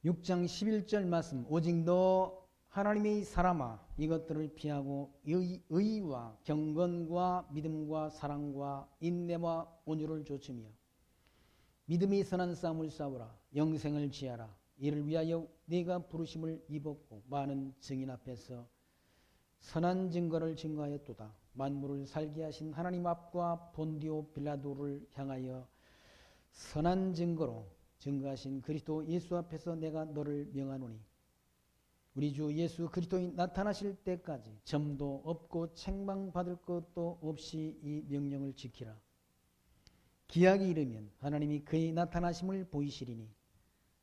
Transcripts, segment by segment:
6장 11절 말씀. 오직 너 하나님의 사람아 이것들을 피하고 의와 경건과 믿음과 사랑과 인내와 온유를 조치며 믿음이 선한 싸움을 싸우라. 영생을 지하라. 이를 위하여 네가 부르심을 입었고 많은 증인 앞에서 선한 증거를 증거하였도다. 만물을 살게 하신 하나님 앞과 본디오 빌라도를 향하여 선한 증거로 증거하신 그리스도 예수 앞에서 내가 너를 명하노니 우리 주 예수 그리스도인 나타나실 때까지 점도 없고 책망받을 것도 없이 이 명령을 지키라. 기약이 이르면 하나님이 그의 나타나심을 보이시리니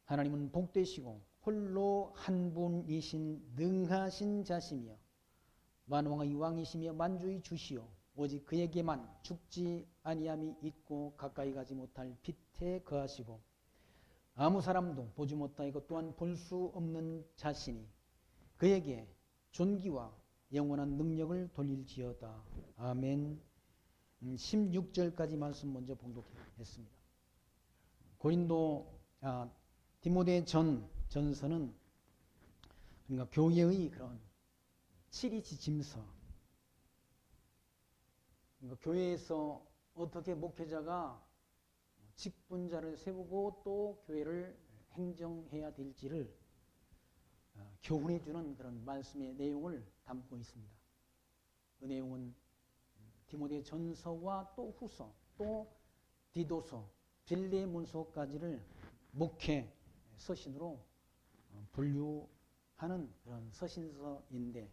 하나님은 복되시고 홀로 한 분이신 능하신 자시며 만왕의 왕이시며 만주의 주시오. 오직 그에게만 죽지 아니함이 있고 가까이 가지 못할 빛에 거하시고 아무 사람도 보지 못하고 또한 볼 수 없는 자신이 그에게 존귀와 영원한 능력을 돌릴지어다. 아멘. 16절까지 말씀 먼저 봉독했습니다. 디모데 전서는 그러니까 교회의 그런 7이 지침서, 그러니까 교회에서 어떻게 목회자가 직분자를 세우고 또 교회를 행정해야 될지를 교훈해 주는 그런 말씀의 내용을 담고 있습니다. 그 내용은 디모데 전서와 또 후서, 또 디도서, 빌레몬서까지를 목회 서신으로 분류하는 그런 서신서인데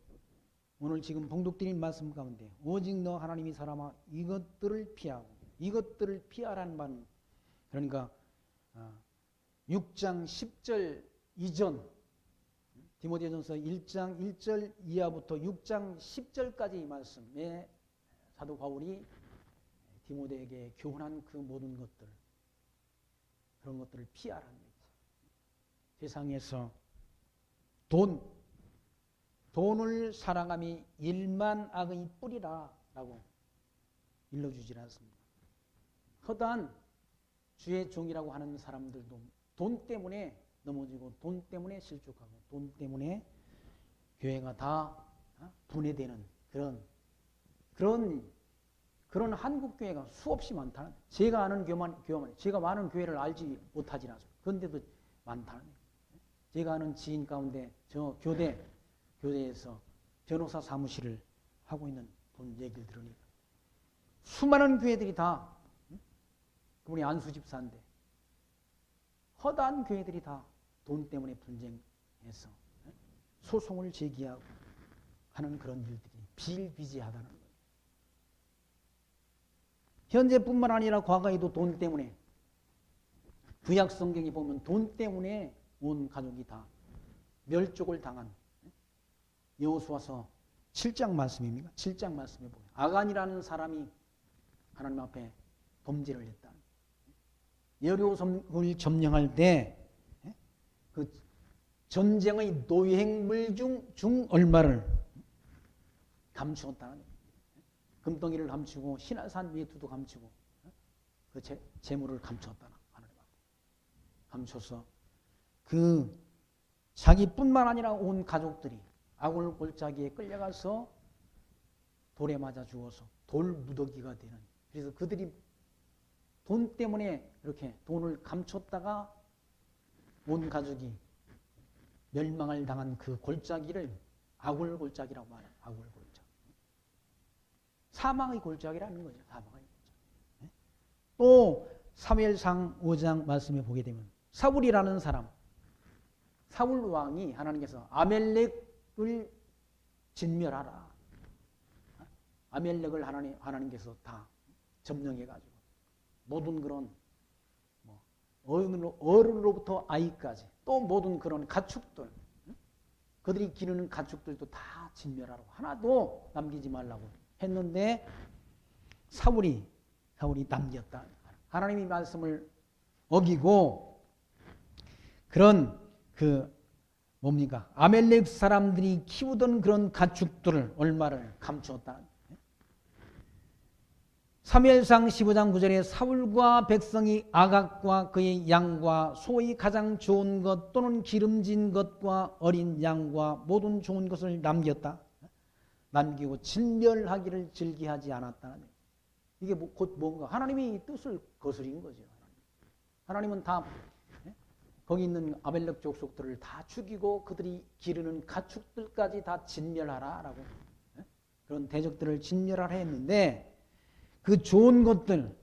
오늘 지금 봉독드린 말씀 가운데 오직 너 하나님이 사람아 이것들을 피하고 이것들을 피하라는 말은 그러니까 6장 10절 이전 디모데전서 1장 1절 이하부터 6장 10절까지의 말씀에 사도 바울이 디모데에게 교훈한 그 모든 것들 그런 것들을 피하라는 거죠. 세상에서 돈을 사랑함이 일만 악의 뿌리라라고 일러주질 않습니다. 허다한 주의 종이라고 하는 사람들도 돈 때문에 넘어지고 돈 때문에 실족하고 돈 때문에 교회가 다 분해되는 그런 한국 교회가 수없이 많다는 제가 아는 교만 제가 많은 교회를 알지 못하지 않습니다. 그런데도 많다는 거예요. 제가 아는 지인 가운데 저 교대에서 변호사 사무실을 하고 있는 분 얘기를 들으니까 수많은 교회들이 다 그분이 안수 집사인데 허다한 교회들이 다 돈 때문에 분쟁해서 소송을 제기하고 하는 그런 일들이 비일비재하다는 거예요. 현재뿐만 아니라 과거에도 돈 때문에 구약 성경에 보면 돈 때문에 온 가족이 다 멸족을 당한 여호수아서 7장 말씀입니다. 7장 말씀에 보면 아간이라는 사람이 하나님 앞에 범죄를 했다. 여리고성을 점령할 때 그 전쟁의 노획물 중 얼마를 감추었다는 금덩이를 감추고 신화산 외투도 감추고 그 재물을 감추었다는 하나님 앞에 감춰서 그 자기뿐만 아니라 온 가족들이 아굴 골짜기에 끌려가서 돌에 맞아 죽어서 돌 무더기가 되는 그래서 그들이 돈 때문에 이렇게 돈을 감췄다가 온 가족이 멸망을 당한 그 골짜기를 아굴 골짜기라고 말해요. 아굴 골짜기. 사망의 골짜기라는 거죠. 사망의 골짜기. 또 사무엘상 5장 말씀에 보게 되면 사울이라는 사람 사울 왕이 하나님께서 아멜렉을 진멸하라. 아멜렉을 하나님께서 다 점령해가지고 모든 그런 어른으로부터 아이까지 또 모든 그런 가축들 그들이 기르는 가축들도 다 진멸하라고 하나도 남기지 말라고 했는데 사울이 남겼다. 하나님의 말씀을 어기고 그런 아멜렉 사람들이 키우던 그런 가축들을 얼마를 감추었다. 사무엘상 15장 9절에 사울과 백성이 아각과 그의 양과 소의 가장 좋은 것 또는 기름진 것과 어린 양과 모든 좋은 것을 남겼다. 남기고 진멸하기를 즐기하지 않았다. 이게 곧 뭔가 하나님의 뜻을 거스린 거죠. 하나님은 다 거기 있는 아벨렉 족속들을 다 죽이고 그들이 기르는 가축들까지 다 진멸하라라고 그런 대적들을 진멸하라 했는데 그 좋은 것들,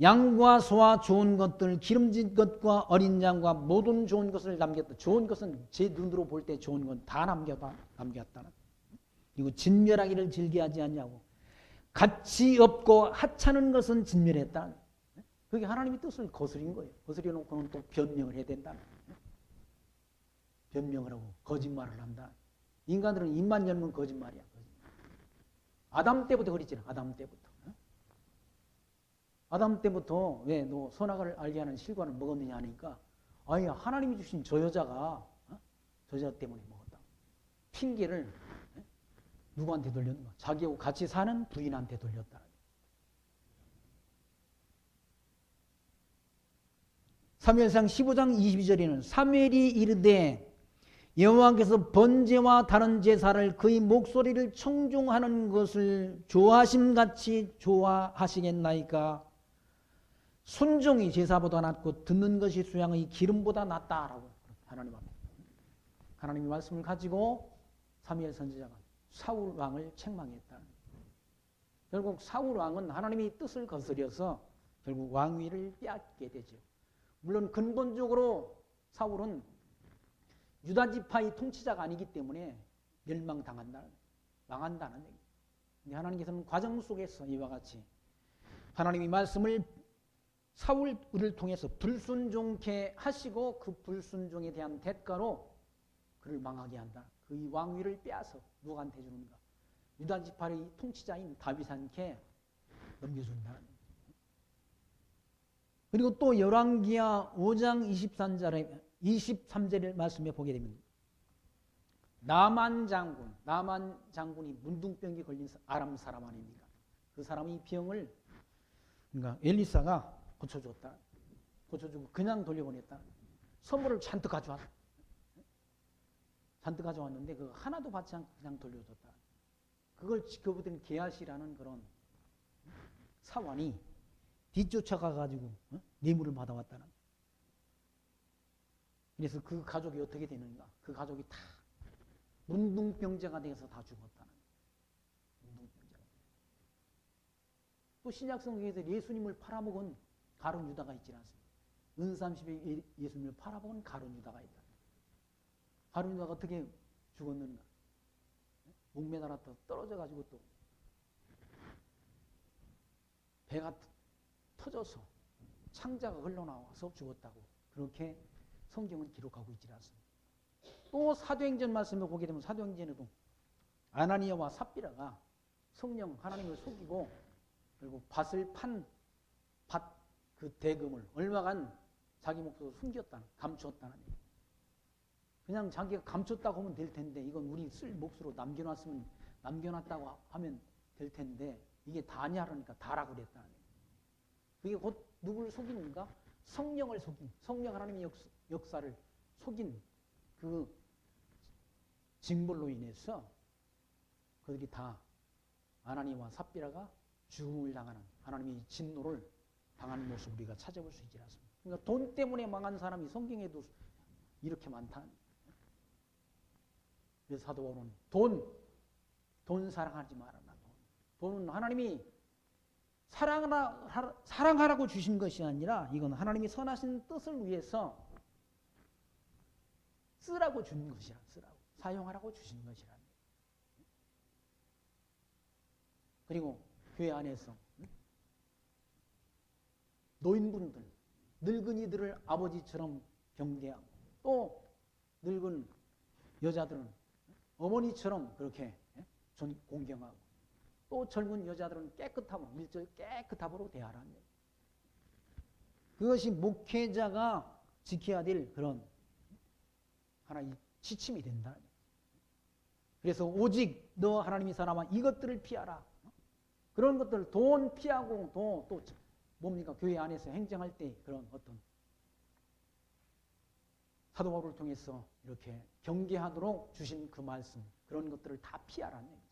양과 소와 좋은 것들, 기름진 것과 어린 양과 모든 좋은 것을 남겼다. 좋은 것은 제 눈으로 볼 때 좋은 건 다 남겼다는. 그리고 진멸하기를 즐겨하지 않냐고. 가치 없고 하찮은 것은 진멸했다. 그게 하나님의 뜻을 거스린 거예요. 거스려 놓고는 또 변명을 해야 된다. 변명을 하고 거짓말을 한다. 인간들은 입만 열면 거짓말이야. 아담 때부터 그랬잖아. 아담 때부터. 아담 때부터 왜 너 선악을 알게 하는 실과를 먹었느냐 하니까 아니 하나님이 주신 저 여자가 저 여자 때문에 먹었다. 핑계를 누구한테 돌렸는가? 자기하고 같이 사는 부인한테 돌렸다. 사무엘상 15장 22절에는 사무엘이 이르되 여호와께서 번제와 다른 제사를 그의 목소리를 청중하는 것을 좋아하심같이 좋아하시겠나이까? 순종이 제사보다 낫고 듣는 것이 수양의 기름보다 낫다라고 하나님의 말씀을 가지고 사무엘 선지자가 사울 왕을 책망했다. 결국 사울 왕은 하나님의 뜻을 거스려서 결국 왕위를 빼앗게 되죠. 물론 근본적으로 사울은 유다 지파의 통치자가 아니기 때문에 망한다는 얘기. 근데 하나님께서는 과정 속에서 이와 같이 하나님의 말씀을 사울을 통해서 불순종케 하시고 그 불순종에 대한 대가로 그를 망하게 한다. 그 왕위를 빼앗아 누구한테 주는가? 유다 지파의 통치자인 다윗한테 넘겨준다. 그리고 또 열왕기하 5장 23절의 말씀에 보게 됩니다. 나만 장군이 문둥병에 걸린 아람 사람 아닙니까? 그 사람의 병을 그러니까 엘리사가 고쳐주고 그냥 돌려보냈다. 선물을 잔뜩 가져왔는데 그거 하나도 받지 않고 그냥 돌려줬다. 그걸 지켜보던 게하시라는 그런 사환이 뒤쫓아가가지고 뇌물을 받아왔다는. 그래서 그 가족이 어떻게 되는가? 그 가족이 다 문둥병자가 돼서 다 죽었다는. 또 신약성경에서 예수님을 팔아먹은 가룟 유다가 있지 않습니까? 은삼십에 예수님을 팔아먹은 가룟 유다가 있다. 가룟 유다가 어떻게 죽었는가? 목매달아 떨어져가지고 또 배가 터져서 창자가 흘러나와서 죽었다고 그렇게 성경은 기록하고 있지 않습니다. 또 사도행전 말씀을 보게 되면 사도행전에도 아나니아와 삽비라가 성령 하나님을 속이고 그리고 밭을 판 밭 그 대금을 얼마간 자기 몫으로 감추었다는 얘기. 그냥 자기가 감췄다고 하면 될 텐데 이건 우리 쓸 몫으로 남겨놨다고 하면 될 텐데 이게 다냐 그러니까 다라고 그랬다는 얘기. 그게 곧 누구를 속이는가? 성령을 속인, 성령 하나님의 역사를 속인 그 징벌로 인해서 그들이 다 아나니아와 삽비라가 죽음을 당하는 하나님의 진노를 당하는 모습 우리가 찾아볼 수 있지 않습니까? 그러니까 돈 때문에 망한 사람이 성경에도 이렇게 많다. 그래서 사도 바울은 돈 사랑하지 말아라. 돈은 하나님이 사랑하라고 주신 것이 아니라 이건 하나님이 선하신 뜻을 위해서 쓰라고 주는 것이야. 사용하라고 주신 것이라. 그리고 교회 안에서 노인분들, 늙은이들을 아버지처럼 경계하고 또 늙은 여자들은 어머니처럼 그렇게 공경하고 또 젊은 여자들은 밀절 깨끗함으로 대하라는 얘기. 그것이 목회자가 지켜야 될 그런 하나의 지침이 된다. 그래서 오직 너 하나님의 사람아 이것들을 피하라. 그런 것들 돈 피하고 또 뭡니까? 교회 안에서 행정할 때 그런 어떤 사도 바울을 통해서 이렇게 경계하도록 주신 그 말씀, 그런 것들을 다 피하라는 얘기죠.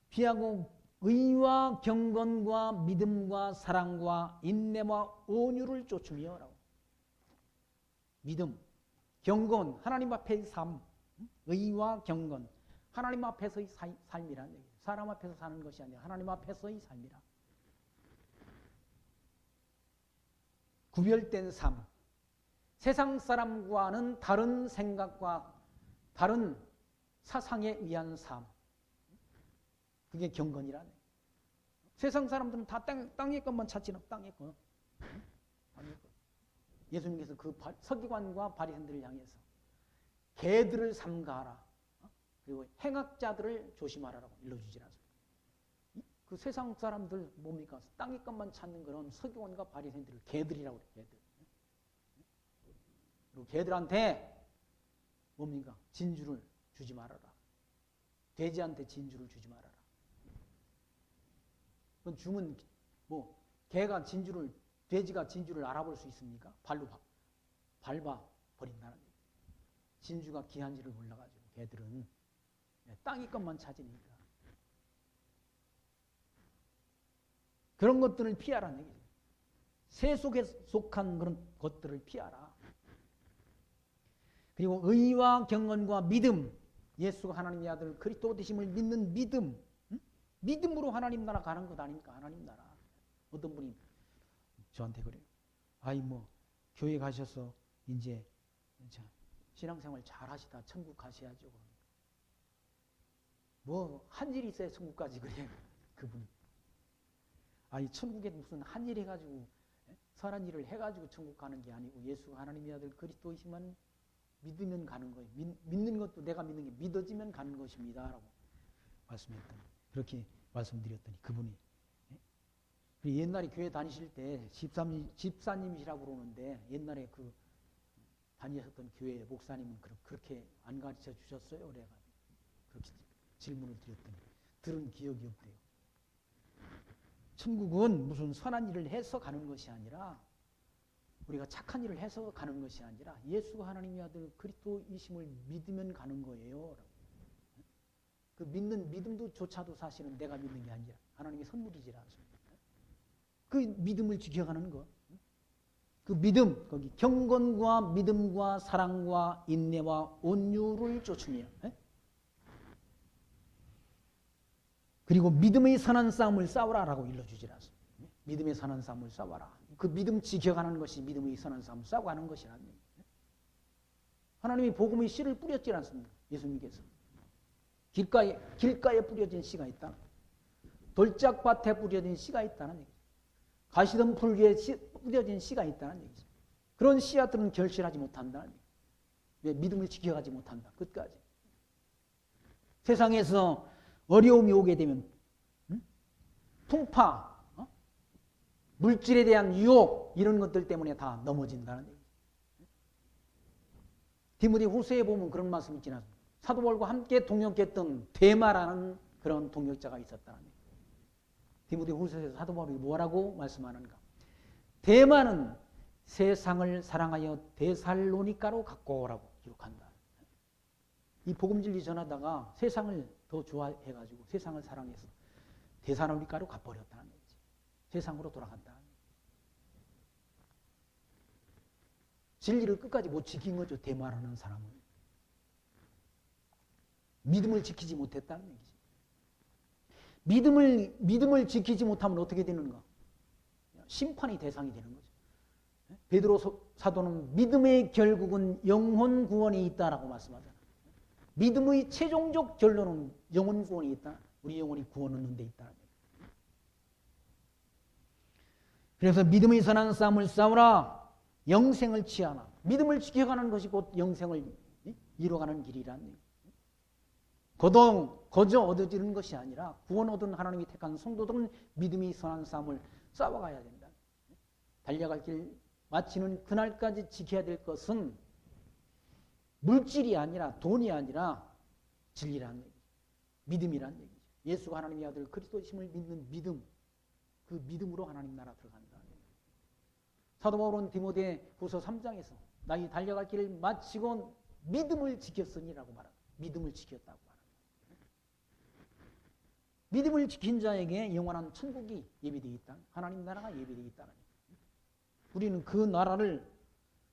피하고 의와 경건과 믿음과 사랑과 인내와 온유를 쫓으며라고. 믿음, 경건, 하나님 앞에의 삶, 의와 경건, 하나님 앞에서의 삶이라는 얘기예요. 사람 앞에서 사는 것이 아니라 하나님 앞에서의 삶이라. 구별된 삶, 세상 사람과는 다른 생각과 다른 사상에 의한 삶, 그게 경건이라네. 세상 사람들은 다 땅의 것만 찾지는 땅의 것. 예수님께서 그 서기관과 바리새인들을 향해서 개들을 삼가하라. 그리고 행악자들을 조심하라라고 일러주지 않습니까? 그 세상 사람들 뭡니까? 땅의 것만 찾는 그런 서기관과 바리새인들을 개들이라고 그래요. 개들. 그리고 개들한테 뭡니까? 진주를 주지 말아라. 돼지한테 진주를 주지 말아라. 그건 주면 뭐 개가 진주를, 돼지가 진주를 알아볼 수 있습니까? 발로 밟아 버린다는 얘기예요. 진주가 귀한지를 몰라가지고 개들은 땅의 것만 찾으니까 그런 것들을 피하라는 얘기죠. 세속에 속한 그런 것들을 피하라. 그리고 의와 경건과 믿음, 예수가 하나님의 아들 그리스도 되심을 믿는 믿음, 믿음으로 하나님 나라 가는 것 아닙니까? 하나님 나라. 어떤 분이 저한테 그래요. 아이 뭐 교회 가셔서 이제 신앙생활 잘 하시다 천국 가셔야죠. 뭐 한 일 있어야 천국 가지 그래요. 그분이. 아니 천국에 무슨 한 일 해가지고 선한 일을 해가지고 천국 가는 게 아니고 예수가 하나님의 아들 그리스도이시면 믿으면 가는 거예요. 믿는 것도 내가 믿는 게 믿어지면 가는 것입니다. 라고 말씀했더니 그렇게 말씀드렸더니 그분이 옛날에 교회 다니실 때 집사님이시라고 그러는데 옛날에 그 다니셨던 교회 목사님은 그렇게 안 가르쳐 주셨어요? 그래가지고 그렇게 질문을 드렸더니 들은 기억이 없대요. 천국은 무슨 선한 일을 해서 가는 것이 아니라 우리가 착한 일을 해서 가는 것이 아니라 예수가 하나님의 아들 그리스도이심을 믿으면 가는 거예요. 그 믿는 믿음도 조차도 사실은 내가 믿는 게 아니라 하나님의 선물이지 않습니까? 그 믿음을 지켜가는 것. 그 믿음, 거기 경건과 믿음과 사랑과 인내와 온유를 쫓으며 그리고 믿음의 선한 싸움을 싸우라라고 일러주질 않습니다. 믿음의 선한 싸움을 싸워라. 그 믿음 지켜가는 것이 믿음의 선한 싸움을 싸우고 하는 것이라는 얘기예요. 하나님이 복음의 씨를 뿌렸지 않습니까? 예수님께서. 길가에 뿌려진 씨가 있다. 돌짝밭에 뿌려진 씨가 있다는 얘기죠. 가시덤 풀기에 뿌려진 씨가 있다는 얘기죠. 그런 씨앗들은 결실하지 못한다는 얘기죠. 왜? 믿음을 지켜가지 못한다. 끝까지. 세상에서 어려움이 오게 되면 풍파, 물질에 대한 유혹 이런 것들 때문에 다 넘어진다는 얘기죠. 디모데 후서에 보면 그런 말씀이 있지 않습니까? 사도 바울과 함께 동역했던 데마라는 그런 동역자가 있었다는 얘기죠. 디모데 후서에서 사도 바울이 뭐라고 말씀하는가? 데마는 세상을 사랑하여 데살로니가로 갖고 오라고 기록한다. 이 복음 진리 전하다가 세상을 더 좋아해가지고 세상을 사랑해서 데살로니가로 가버렸다는 얘기지. 세상으로 돌아간다. 진리를 끝까지 못 지킨 거죠. 데마라는 사람은. 믿음을 지키지 못했다는 얘기지. 믿음을 지키지 못하면 어떻게 되는가? 심판의 대상이 되는 거죠. 베드로 사도는 믿음의 결국은 영혼 구원이 있다라고 말씀하잖아요. 믿음의 최종적 결론은 영혼 구원이 있다. 우리 영혼이 구원 얻는 데 있다. 그래서 믿음의 선한 싸움을 싸우라. 영생을 취하나. 믿음을 지켜가는 것이 곧 영생을 이뤄가는 길이라는 얘기예요. 거저 얻어지는 것이 아니라 구원 얻은 하나님이 택한 성도들은 믿음이 선한 싸움을 싸워가야 된다. 달려갈 길 마치는 그날까지 지켜야 될 것은 물질이 아니라 돈이 아니라 진리라는 얘기죠. 믿음이란 얘기죠. 예수가 하나님의 아들 그리스도이심을 믿는 믿음, 그 믿음으로 하나님 나라 들어간다. 사도 바울은 디모데후서 3장에서 나의 달려갈 길을 마치고 믿음을 지켰으니라고 말합니다. 믿음을 지켰다고 말합니다. 믿음을 지킨 자에게 영원한 천국이 예비되어 있다. 하나님 나라가 예비되어 있다는 얘기입니다. 우리는 그 나라를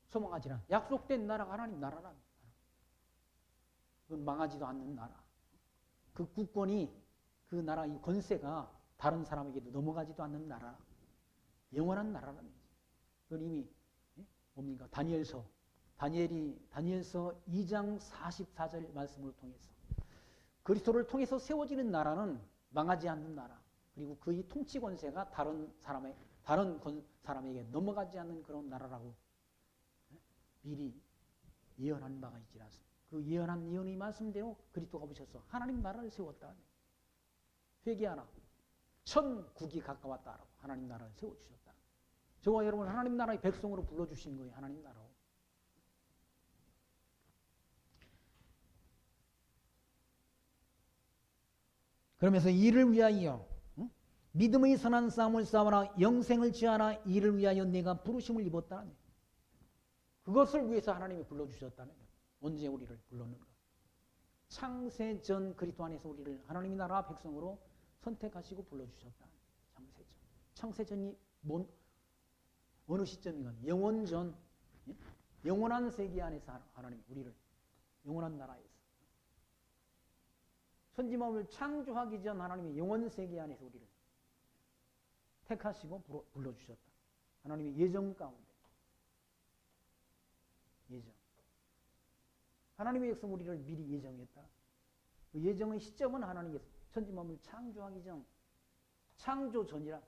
소망하지 않아. 약속된 나라가 하나님 나라란. 그건 망하지도 않는 나라. 그 국권이, 그 나라의 권세가 다른 사람에게도 넘어가지도 않는 나라. 영원한 나라라는 거죠. 그건 이미 뭡니까? 다니엘서 2장 44절 말씀을 통해서 그리스도를 통해서 세워지는 나라는 망하지 않는 나라. 그리고 그의 통치 권세가 다른 사람에게 넘어가지 않는 그런 나라라고 미리 예언한 바가 있지 않습니까? 그 예언한 예언의 말씀대로 그리스도가 오셔서 하나님 나라를 세웠다. 회개하라. 천국이 가까웠다라고 하나님 나라를 세워주셨다. 저와 여러분 하나님 나라의 백성으로 불러주신 거예요. 하나님 나라로. 그러면서 이를 위하여 믿음의 선한 싸움을 싸워라. 영생을 취하라. 이를 위하여 내가 부르심을 입었다. 그것을 위해서 하나님이 불러주셨다는 거예요. 언제 우리를 불렀는가? 창세전 그리스도 안에서 우리를 하나님의 나라 백성으로 선택하시고 불러주셨다. 창세전. 창세전이 어느 시점인가? 영원전, 영원한 세계 안에서 하나님 우리를 영원한 나라에서 천지만물을 창조하기 전 하나님의 영원 세계 안에서 우리를 택하시고 불러주셨다. 하나님의 예정 가운데. 예정. 하나님의 백성 우리를 미리 예정했다. 그 예정의 시점은 하나님께서 천지만물을 창조하기 전, 창조 전이라,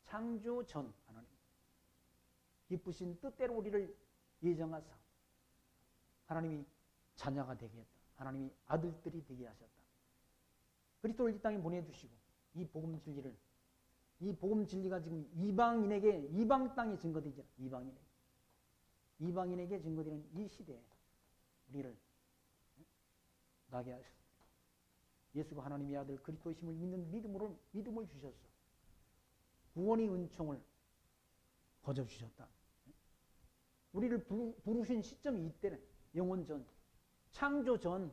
창조 전 하나님. 기쁘신 뜻대로 우리를 예정하사 하나님이 자녀가 되게 했다. 하나님이 아들들이 되게 하셨다. 그리스도를 이 땅에 보내주시고 이 복음 진리를, 이 복음 진리가 지금 이방인에게, 이방 땅에 증거되지 않아. 이방인에게 증거되는 이 시대에 우리를 나게 하셨습니다. 예수가 하나님의 아들 그리스도이심을 믿는 믿음을 주셨어. 구원의 은총을 거저주셨다. 우리를 부르신 시점이 이때는 영원 전, 창조 전,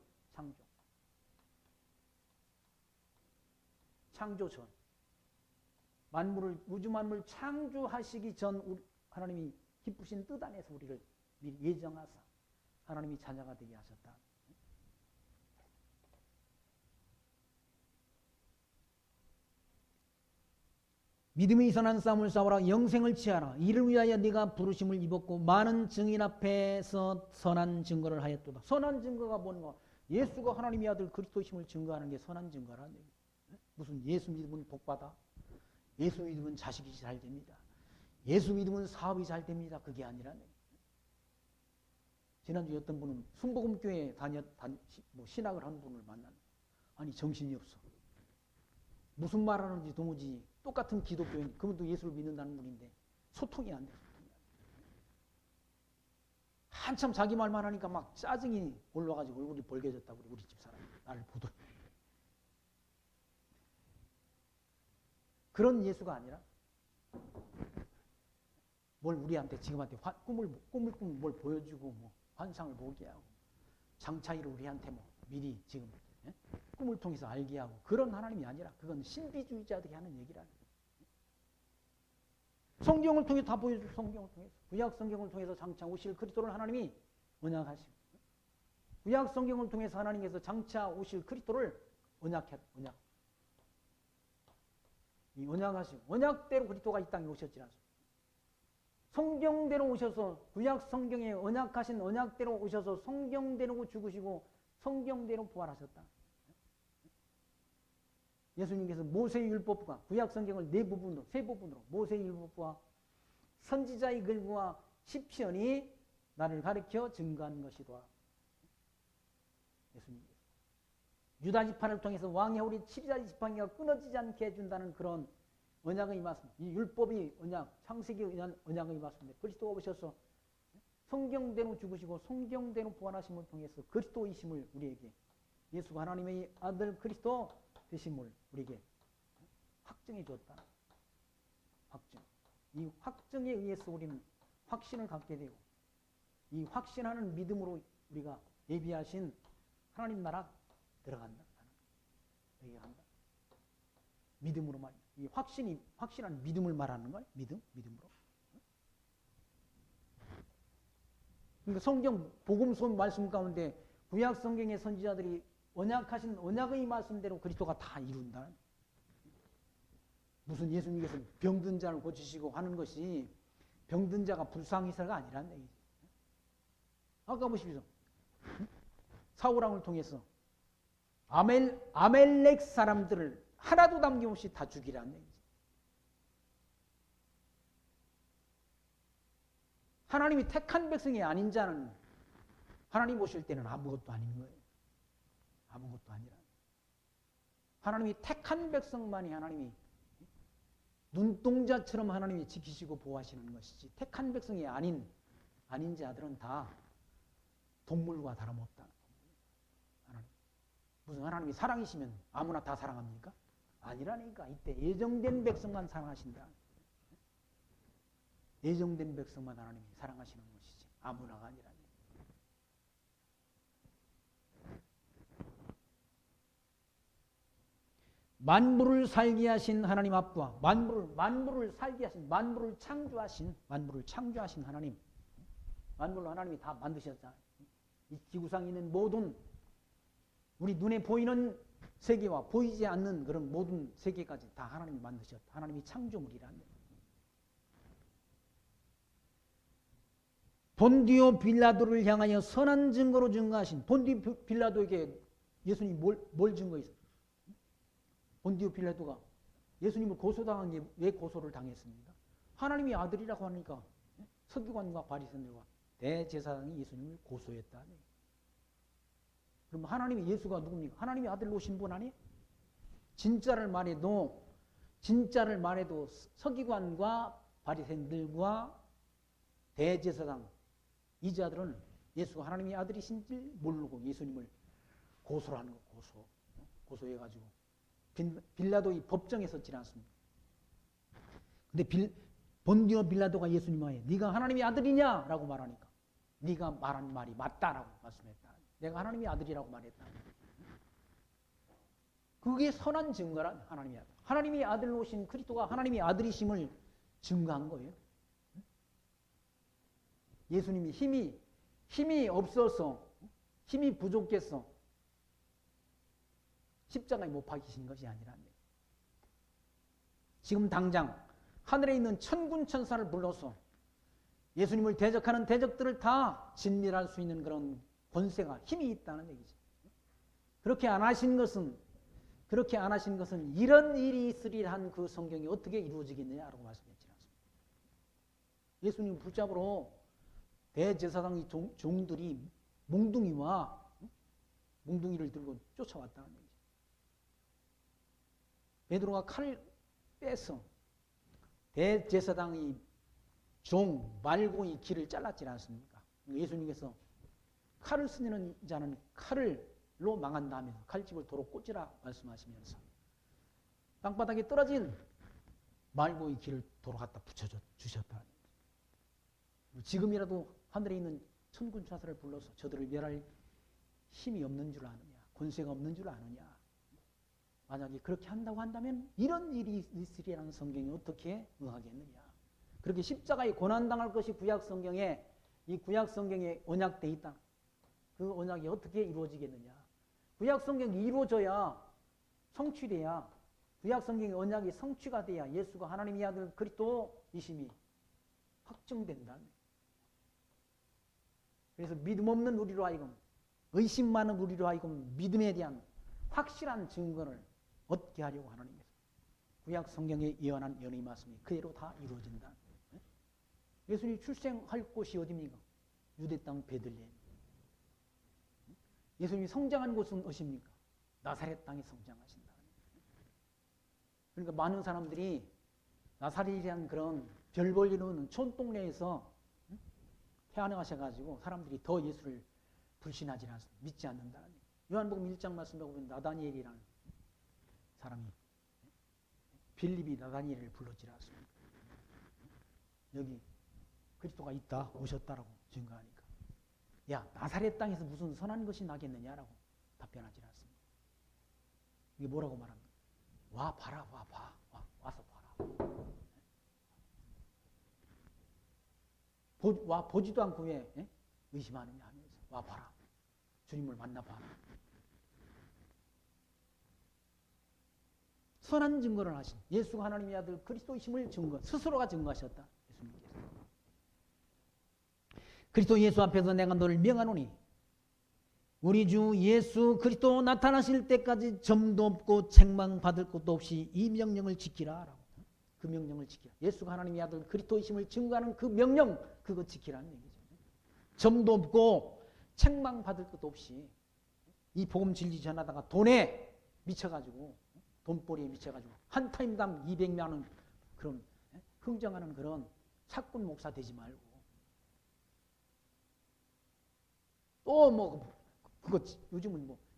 창조 전. 우주 만물 창조하시기 전 하나님이 기쁘신 뜻 안에서 우리를 미리 예정하사 하나님이 자녀가 되게 하셨다. 믿음의 선한 싸움을 싸우라. 영생을 취하라. 이를 위하여 네가 부르심을 입었고 많은 증인 앞에서 선한 증거를 하였도다. 선한 증거가 뭔가? 예수가 하나님의 아들 그리스도심을 증거하는 게 선한 증거라는 얘기예요. 무슨 예수 믿으면 복받아? 예수 믿으면 자식이 잘 됩니다. 예수 믿으면 사업이 잘 됩니다. 그게 아니라는 얘기예요. 지난주에 어떤 분은 순복음교회에 신학을 한 분을 만났는데 아니 정신이 없어. 무슨 말하는지 도무지 똑같은 기독교인, 그분도 예수를 믿는다는 분인데 소통이 안 돼. 한참 자기 말만 하니까 막 짜증이 올라가지고 얼굴이 벌개졌다고 우리 집 사람이 나를 보더니. 그런 예수가 아니라 뭘 우리한테 지금한테 꿈을 뭘 보여주고 뭐 환상을 보게 하고 장차이를 우리한테 뭐 미리 지금 꿈을 통해서 알게 하고 그런 하나님이 아니라 그건 신비주의자들이 하는 얘기라는 거예요. 성경을 통해 다 보여줄 성경을 통해서 구약 성경을 통해서 장차 오실 그리스도를 하나님이 언약하시고 구약 성경을 통해서 하나님께서 장차 오실 그리스도를 언약하시고 언약대로 그리스도가 이 땅에 오셨지 않습니까? 성경대로 오셔서 구약 성경에 언약하신 언약대로 오셔서 성경대로 죽으시고 성경대로 부활하셨다. 예수님께서 모세의 율법과 구약 성경을 세 부분으로 모세의 율법과 선지자의 글과 시편이 나를 가르쳐 증거하는 것이다. 예수님께서 유다 지파를 통해서 왕의 우리 7자 지파가 끊어지지 않게 해준다는 그런 언약의 말씀, 이 율법이 언약, 창세기 언약의 말씀인데 그리스도가 오셔서 성경대로 죽으시고 성경대로 부활하심을 통해서 그리스도이심을 우리에게 예수가 하나님의 아들 그리스도 되심을 우리에게 확증해 주었다. 확증. 이 확증에 의해서 우리는 확신을 갖게 되고 이 확신하는 믿음으로 우리가 예비하신 하나님 나라 들어간다. 들어간다. 믿음으로 말이야. 이 확신한 믿음을 말하는 거야. 믿음으로. 그러니까 성경 복음서 말씀 가운데 구약 성경의 선지자들이 언약하신 언약의 말씀대로 그리스도가 다 이룬다. 무슨 예수님께서 병든 자를 고치시고 하는 것이 병든 자가 불쌍히서가 아니란 얘기지. 아까 보십시오. 사울왕을 통해서 아멜렉 사람들을 하나도 남김없이 다 죽이라는 얘기지. 하나님이 택한 백성이 아닌 자는 하나님 오실 때는 아무것도 아닌 거예요. 아무것도 아니라. 하나님이 택한 백성만이 하나님이 눈동자처럼 하나님이 지키시고 보호하시는 것이지 택한 백성이 아닌 자들은 다 동물과 다름없다. 하나님. 무슨 하나님이 사랑이시면 아무나 다 사랑합니까? 아니라니까. 이때 예정된 백성만 사랑하신다. 예정된 백성만 하나님이 사랑하시는 것이지 아무나가 아니라. 만물을 살게 하신 하나님 앞과 만물을 살게 하신 만물을 창조하신 하나님. 만물을 하나님이 다 만드셨잖아요. 이 지구상에 있는 모든 우리 눈에 보이는 세계와 보이지 않는 그런 모든 세계까지 다 하나님이 만드셨다. 하나님이 창조물이라는 거예요. 본디오 빌라도를 향하여 선한 증거로 증거하신 본디오 빌라도에게 예수님이 뭘 증거했어요? 본디오 빌라도가 예수님을 고소당한 게 왜 고소를 당했습니까? 하나님이 아들이라고 하니까 서기관과 바리새인들과 대제사장이 예수님을 고소했다. 그럼 하나님이 예수가 누굽니까? 하나님의 아들로 오신 분 아니에요? 진짜를 말해도 서기관과 바리새인들과 대제사장 이 자들은 예수가 하나님의 아들이신 줄 모르고 예수님을 고소를 하는 거 고소해가지고 빌라도의 법정에 섰지 않습니까? 근데 본디오 빌라도가 예수님에게 네가 하나님의 아들이냐? 라고 말하니까 네가 말한 말이 맞다라고 말씀했다. 내가 하나님의 아들이라고 말했다. 그게 선한 증거란 하나님의 아들. 하나님의 아들로 오신 그리스도가 하나님의 아들이심을 증거한 거예요. 예수님이 힘이 없어서 힘이 부족해서 십자가에 못 박히신 것이 아니라 지금 당장 하늘에 있는 천군 천사를 불러서 예수님을 대적하는 대적들을 다 진멸할 수 있는 그런 권세가 힘이 있다는 얘기죠. 그렇게 안 하신 것은 이런 일이 있으리라 한 그 성경이 어떻게 이루어지겠느냐라고 말씀했지 않습니까? 예수님 붙잡으러 대제사장의 종들이 몽둥이를 들고 쫓아왔다는 얘기죠. 베드로가 칼을 빼서 대제사장의 종 말고의 길을 잘랐지 않습니까? 예수님께서 칼을 쓰는 자는 칼로 망한다며 칼집을 도로 꽂으라 말씀하시면서 땅바닥에 떨어진 말고의 길을 도로 갖다 붙여주셨다. 지금이라도 하늘에 있는 천군 천사를 불러서 저들을 멸할 힘이 없는 줄 아느냐, 권세가 없는 줄 아느냐. 만약에 그렇게 한다고 한다면 이런 일이 있으리라는 성경이 어떻게 응하겠느냐. 그렇게 십자가에 고난당할 것이 이 구약 성경에 언약되어 있다. 그 언약이 어떻게 이루어지겠느냐. 구약 성경이 이루어져야 성취돼야 구약 성경의 언약이 성취가 돼야 예수가 하나님의 아들 그리스도이심이 확정된다. 그래서 믿음 없는 우리로 하여금 의심 많은 우리로 하여금 믿음에 대한 확실한 증거를 얻게 하려고 하나님께서 구약 성경에 예언한 예언의 말씀이 그대로 다 이루어진다. 예수님이 출생할 곳이 어디입니까? 유대 땅 베들레헴. 예수님이 성장한 곳은 어디입니까? 나사렛 땅에 성장하신다. 그러니까 많은 사람들이 나사렛이라는 그런 별 볼 일 없는 촌동네에서 태어나셔가지고 사람들이 더 예수를 불신하지 않습니다. 믿지 않는다. 요한복음 1장 말씀에 보면 나다니엘이라는 사람이 빌립이 나다니엘을 불렀지 않습니까? 여기 그리스도가 있다, 오셨다라고 증거하니까. 야, 나사렛 땅에서 무슨 선한 것이 나겠느냐라고 답변하지 않습니다. 이게 뭐라고 말합니까? 와 봐라, 와서 봐라. 와 보지도 않고 왜 의심하느냐 하면서 와 봐라. 주님을 만나봐라. 선한 증거를 하신 예수가 하나님의 아들 그리스도이심을 스스로가 증거하셨다. 예수님께서. 그리스도 예수 앞에서 내가 너를 명하노니 우리 주 예수 그리스도 나타나실 때까지 점도 없고 책망받을 것도 없이 이 명령을 지키라. 라고. 그 명령을 지키라. 예수가 하나님의 아들 그리스도이심을 증거하는 그 명령, 그거 지키라는 얘기죠. 점도 없고 책망받을 것도 없이 이 복음 진리 전하다가 돈에 미쳐가지고 돈벌이에 미쳐가지고 한 타임당 200만 원 그런 흥정하는 그런 사꾼 목사 되지 말고 또 뭐 그거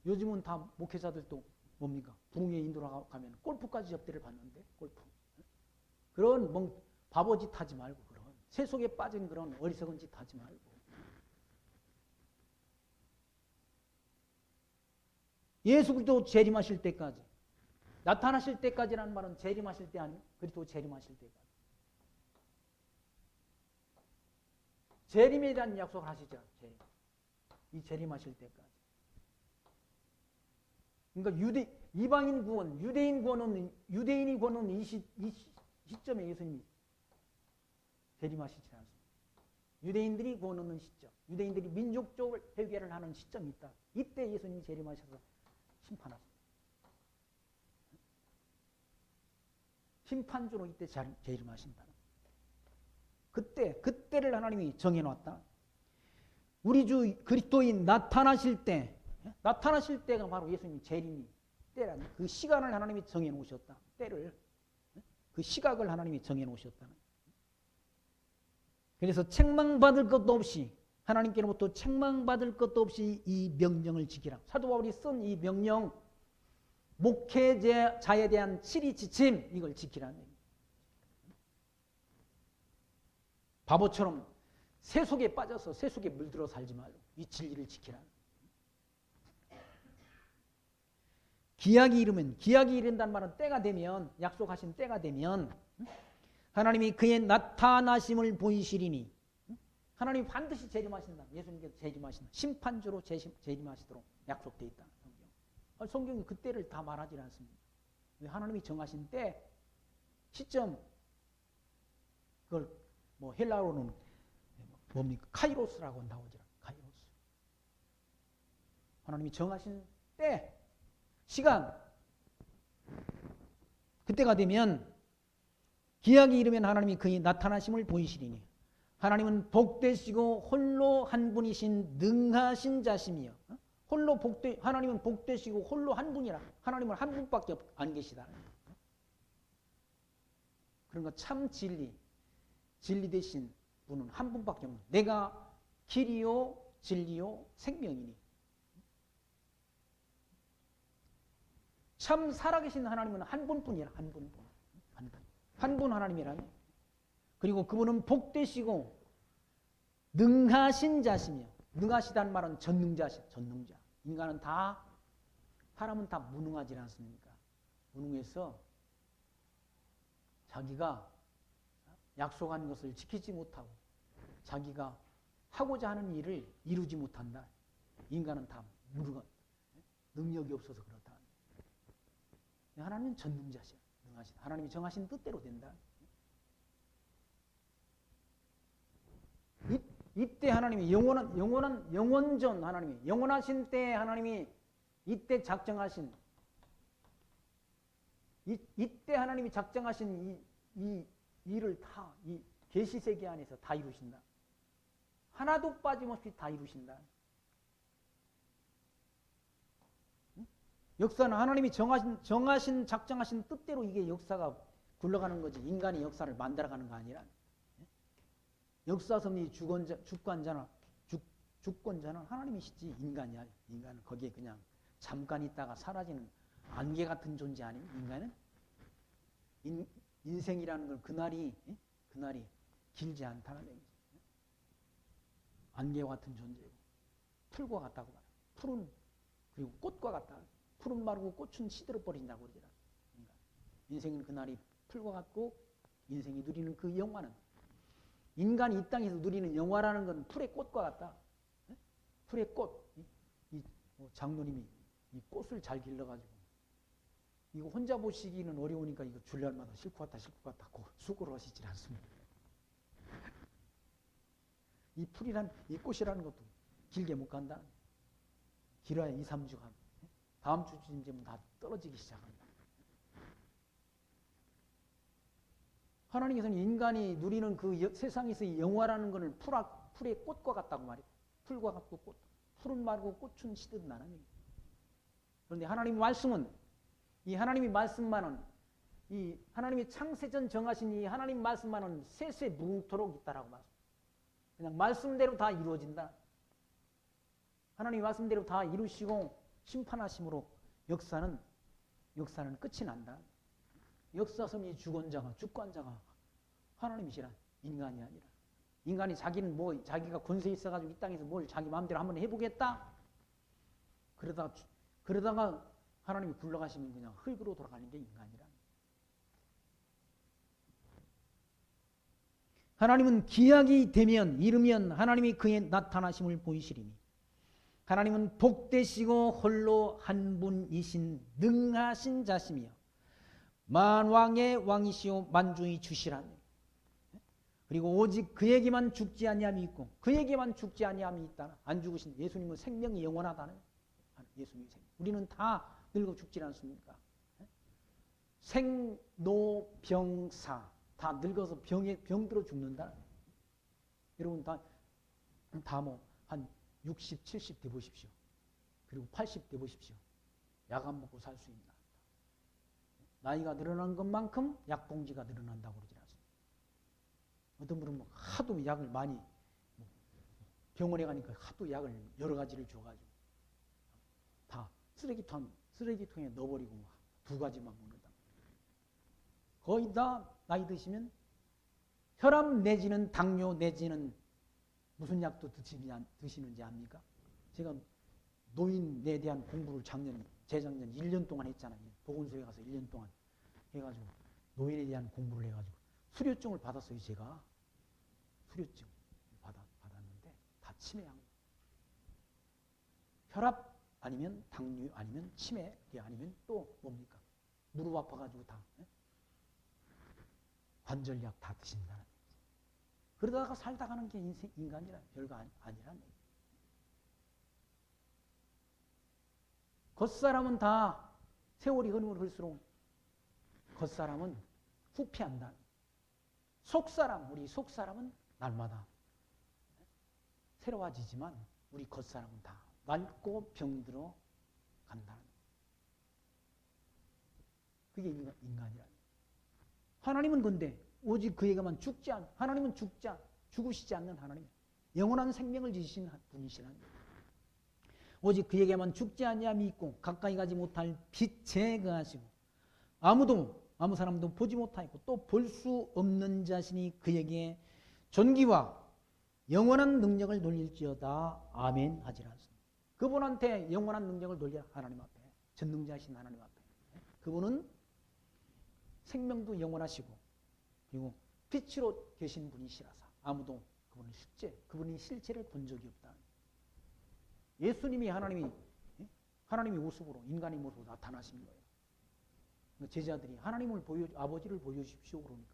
요즘은 다 목회자들도 뭡니까? 부흥회 인도로 가면 골프까지 접대를 받는데 골프 그런 뭐 바보짓 하지 말고 그런 세속에 빠진 그런 어리석은 짓 하지 말고 예수 그리스도 재림하실 때까지 나타나실 때까지라는 말은 재림하실 때 아니에요? 그리스도 재림하실 때까지. 재림에 대한 약속을 하시죠. 이 재림하실 때까지. 그러니까 이방인 구원, 유대인이 구원은 이 시점에 예수님이 재림하시지 않습니다. 유대인들이 구원 얻는 시점, 유대인들이 민족적으로 회개를 하는 시점이 있다. 이때 예수님이 재림하셔서 심판하십니다. 심판주로 이때 재림하신다. 그때를 하나님이 정해놨다. 우리 주 그리스도인 나타나실 때가 바로 예수님 재림이 때라는 그 시간을 하나님이 정해놓으셨다. 때를 그 시각을 하나님이 정해놓으셨다. 그래서 책망받을 것도 없이 하나님께로부터 책망받을 것도 없이 이 명령을 지키라. 사도 바울이 쓴 이 명령 목회자에 대한 칠의 지침 이걸 지키라는 얘기입니다. 바보처럼 세속에 빠져서 세속에 물들어 살지 말고 이 진리를 지키라. 기약이 이른다는 말은 때가 되면 약속하신 때가 되면 하나님이 그의 나타나심을 보이시리니 하나님이 반드시 재림하신다. 예수님께서 재림하신다. 심판주로 재림하시도록 약속되어 있다. 성경이 그때를 다 말하지 않습니다. 하나님이 정하신 때, 시점, 그걸 뭐 헬라어로는 뭡니까? 카이로스라고 나오죠. 카이로스. 하나님이 정하신 때, 시간, 그때가 되면 기약이 이르면 하나님이 그의 나타나심을 보이시리니 하나님은 복되시고 홀로 한 분이신 능하신 자심이요. 하나님은 복되시고 홀로 한 분이라. 하나님은 한 분밖에 안 계시다. 그러니까 참 진리 되신 분은 한 분밖에 없는. 내가 길이요 진리요 생명이니. 참 살아계신 하나님은 한 분뿐이라. 한 분 하나님이라니. 그리고 그분은 복되시고 능하신 자시며 능하시다는 말은 전능자. 인간은 사람은 다 무능하지 않습니까? 무능해서 자기가 약속한 것을 지키지 못하고 자기가 하고자 하는 일을 이루지 못한다. 인간은 다 무능한 능력이 없어서 그렇다. 하나님은 전능자시야. 능하시다. 하나님이 정하신 뜻대로 된다. 이때 하나님이 영원전 하나님이 영원하신 때 하나님이 이때 작정하신 이때 하나님이 작정하신 이 일을 다 이 계시세계 안에서 다 이루신다. 하나도 빠짐없이 다 이루신다. 역사는 하나님이 정하신 작정하신 뜻대로 이게 역사가 굴러가는 거지. 인간이 역사를 만들어가는 거 아니라. 역사 섭리 주권자는 하나님이시지 인간이야. 인간은 거기에 그냥 잠깐 있다가 사라지는 안개 같은 존재 아닙니까? 인간은 인생이라는 걸 그날이 길지 않다는 얘기죠. 안개와 같은 존재고 풀과 같다고 말해요. 풀은 그리고 꽃과 같다. 풀은 마르고 꽃은 시들어 버린다고 그러더라. 인생은 그날이 풀과 같고 인생이 누리는 그 영화는 인간이 이 땅에서 누리는 영화라는 건 풀의 꽃과 같다. 풀의 꽃. 장로님이 이 꽃을 잘 길러가지고 이거 혼자 보시기는 어려우니까 이거 줄날마다 싣고 갔다 고 수고를 하시질 않습니다. 이 풀이란 이 꽃이라는 것도 길게 못 간다. 길어야 2, 3주 간. 다음 주쯤 되면 다 떨어지기 시작한다. 하나님께서는 인간이 누리는 그 세상에서의 영화라는 것을 풀의 꽃과 같다고 말해요. 풀과 같고 꽃. 풀은 마르고 꽃은 시든다는 얘기예요. 그런데 하나님의 말씀은 이 하나님의 말씀만은 이 하나님의 창세전 정하신 이 하나님 말씀만은 세세 무궁토록 있다라고 말씀. 그냥 말씀대로 다 이루어진다. 하나님 말씀대로 다 이루시고 심판하심으로 역사는 끝이 난다. 역사섬이 주권자가 하나님이시라 인간이 아니라. 인간이 자기는 자기가 권세 있어가지고 이 땅에서 뭘 자기 마음대로 한번 해보겠다. 그러다가 하나님이 불러가시면 그냥 흙으로 돌아가는 게 인간이라. 하나님은 기약이 되면 이르면 하나님이 그의 나타나심을 보이시리니 하나님은 복되시고 홀로 한 분이신 능하신 자시며 만왕의 왕이시오 만주의 주시라니. 그리고 오직 그에게만 죽지 아니함이 있고 그에게만 죽지 아니함이 있다. 안 죽으신 예수님은 생명이 영원하다는 예수님의 생명. 우리는 다 늙어 죽지 않습니까? 생로병사 다 늙어서 병들어 죽는다. 여러분 다 한 60, 70 돼 보십시오. 그리고 80 돼 보십시오. 약 안 먹고 살 수 있나? 나이가 늘어난 것만큼 약봉지가 늘어난다고 그러지 않습니까? 어떤 분은 하도 약을 많이 병원에 가니까 하도 약을 여러 가지를 줘가지고 다 쓰레기통에 넣어버리고 2가지만 먹는다. 거의 다 나이 드시면 혈압 내지는 당뇨 내지는 무슨 약도 드시는지 압니까? 제가 노인에 대한 공부를 재작년 1년 동안 했잖아요. 보건소에 가서 1년 동안 해가지고 노인에 대한 공부를 해가지고 수료증을 받았어요. 제가 수료증 받았는데 다 치매한 거예요. 혈압 아니면 당뇨 아니면 치매 아니면 또 뭡니까? 무릎 아파가지고 다 관절약 다 드신다는 얘기죠. 그러다가 살다 가는 게 인간이라 별거 아니라는 얘기죠. 겉사람은 다 세월이 흐르면 흘수록 겉사람은 후피한다. 우리 속사람은 날마다 새로워지지만 우리 겉사람은 다 낡고 병들어 간다. 그게 인간이라. 하나님은 근데 오직 그에게만 하나님은 죽으시지 않는 하나님, 영원한 생명을 지신 분이시라는 거예요. 오직 그에게만 죽지 아니함이 있고 가까이 가지 못할 빛에 거하시고 아무 사람도 보지 못하고 또 볼 수 없는 자신이 그에게 존귀와 영원한 능력을 돌릴지어다. 아멘 하지라. 그분한테 영원한 능력을 돌려. 하나님 앞에 전능자이신 하나님 앞에. 그분은 생명도 영원하시고 그리고 빛으로 계신 분이시라서 아무도 그분의 실체를 본 적이 없다. 예수님이 하나님의 모습으로 인간의 모습으로 나타나신 거예요. 제자들이 아버지를 보여주십시오 그러니까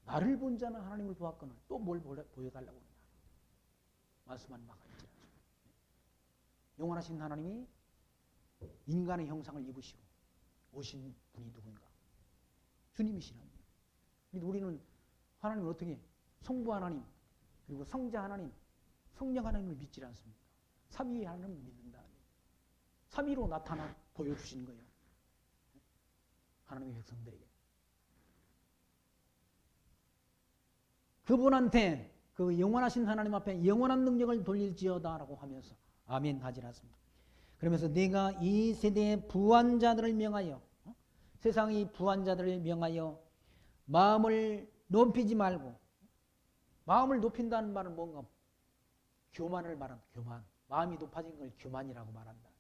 나를 본 자는 하나님을 보았거나 또 뭘 보여달라고 그러냐. 말씀하는 바가 있지 않습니까? 영원하신 하나님이 인간의 형상을 입으시고 오신 분이 누군가? 주님이시라는 거예요. 근데 우리는 하나님을 어떻게 성부 하나님 그리고 성자 하나님 성령 하나님을 믿지 않습니까? 삼위 하나님을 믿는다. 삼위로 나타나 보여주신 거예요. 하나님의 백성들에게. 그분한테 그 영원하신 하나님 앞에 영원한 능력을 돌릴지어다라고 하면서 아멘 하지 않습니다. 그러면서 내가 이 세대의 부한 자들을 명하여 세상의 부한 자들을 명하여 마음을 높이지 말고 마음을 높인다는 말은 뭔가 교만을 말한다. 교만. 마음이 높아진 걸 교만이라고 말한다.